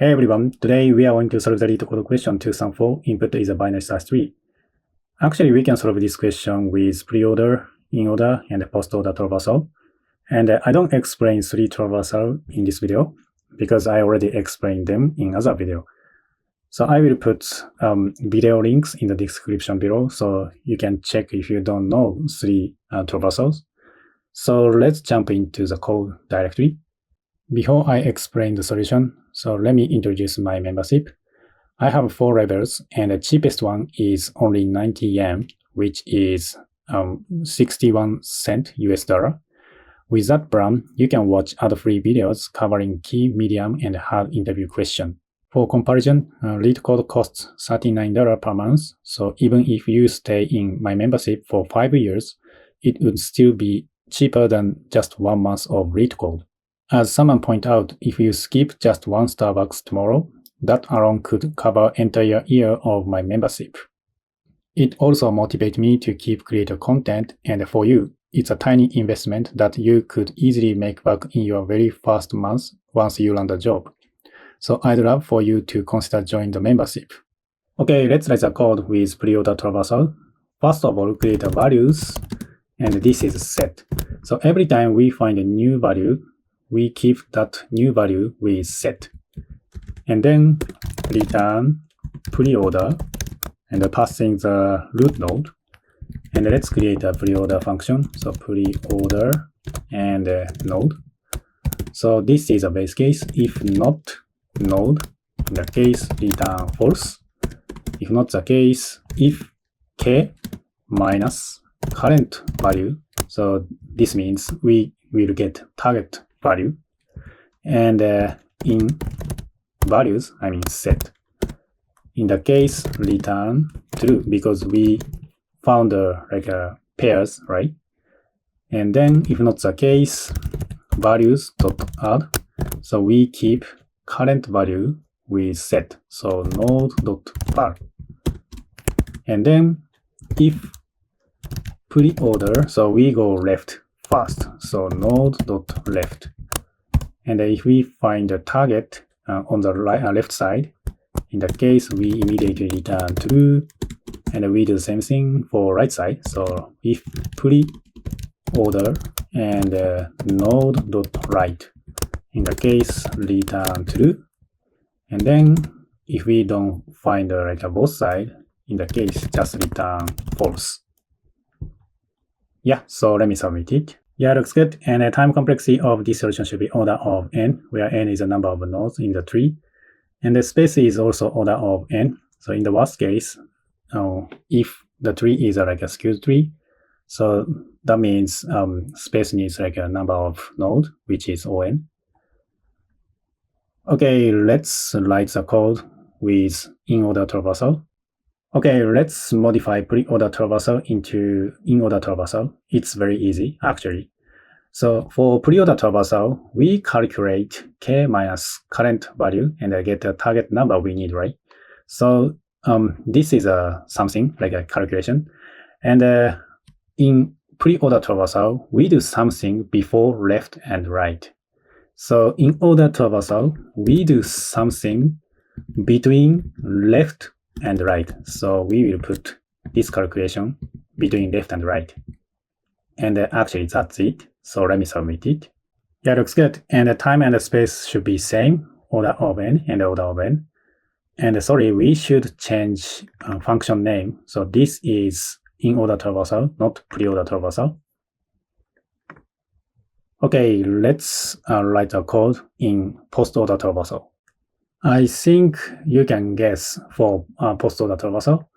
Hey everyone, today we are going to solve the LeetCode question 234. Input is a binary /3. Actually, we can solve this question with preorder, inorder, and postorder traversal. And I don't explain 3 traversal in this video because I already explained them in other video. So I will put video links in the description below so you can check if you don't know 3 traversals. So let's jump into the code directly. Before I explain the solution, so let me introduce my membership. I have 4 levels, and the cheapest one is only 90 yen, which is 61 cent US dollar. With that plan, you can watch ad-free videos covering key, medium, and hard interview questions. For comparison, LeetCode costs $39 per month, so even if you stay in my membership for 5 years, it would still be cheaper than just 1 month of LeetCode. As someone pointed out, if you skip just 1 Starbucks tomorrow, that alone could cover entire year of my membership. It also motivates me to keep creating content, and for you, it's a tiny investment that you could easily make back in your very first month once you land a job. So I'd love for you to consider joining the membership. Okay, let's write the code with preorder traversal. First of all, create a values, and this is set. So every time we find a new value, we keep that new value with set. And then return preorder and passing the root node. And let's create a preorder function. So preorder and node. So this is a base case. If not node, in the case return false. If not the case, if k minus current value. So this means we will get target value, and in values, I mean set. In the case, return true because we found pairs, right? And then if not the case, values dot add. So we keep current value with set. So node dot var. And then if preorder, so we go left first. So node dot left. And if we find the target on the left side, in that case, we immediately return true, and we do the same thing for right side. So if preorder and node dot right, in the case return true, and then if we don't find both sides, in the case just return false. Yeah, so let me submit it. Yeah, looks good. And the time complexity of this solution should be order of n, where n is the number of nodes in the tree. And the space is also order of n. So in the worst case, if the tree is a skewed tree, so that means space needs a number of nodes, which is on. Okay, let's write the code with inorder traversal. Okay, let's modify preorder traversal into inorder traversal. It's very easy, actually. So for preorder traversal, we calculate k minus current value and get the target number we need, right? So this is something like a calculation. And in preorder traversal, we do something before left and right. So in order traversal, we do something between left and right. So we will put this calculation between left and right. And actually that's it. So let me submit it. Yeah, looks good. And the time and the space should be same, order of n and order of n. And sorry, we should change function name. So this is inorder traversal, not preorder traversal. Okay, let's write a code in postorder traversal. I think you can guess for postorder traversal.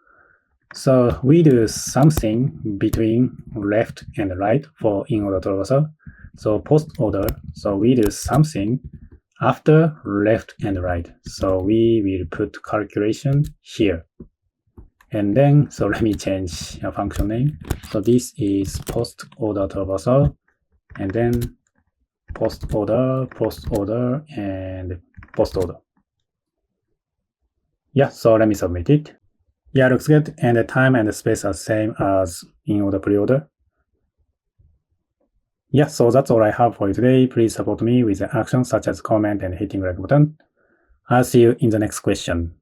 So we do something between left and right for inorder traversal. So postorder, so we do something after left and right. So we will put calculation here. And then, so let me change a function name. So this is postorder traversal, and then postorder, and postorder. Yeah, so let me submit it. Yeah, looks good. And the time and the space are same as inorder preorder. Yeah, so that's all I have for you today. Please support me with the actions such as comment and hitting like button. I'll see you in the next question.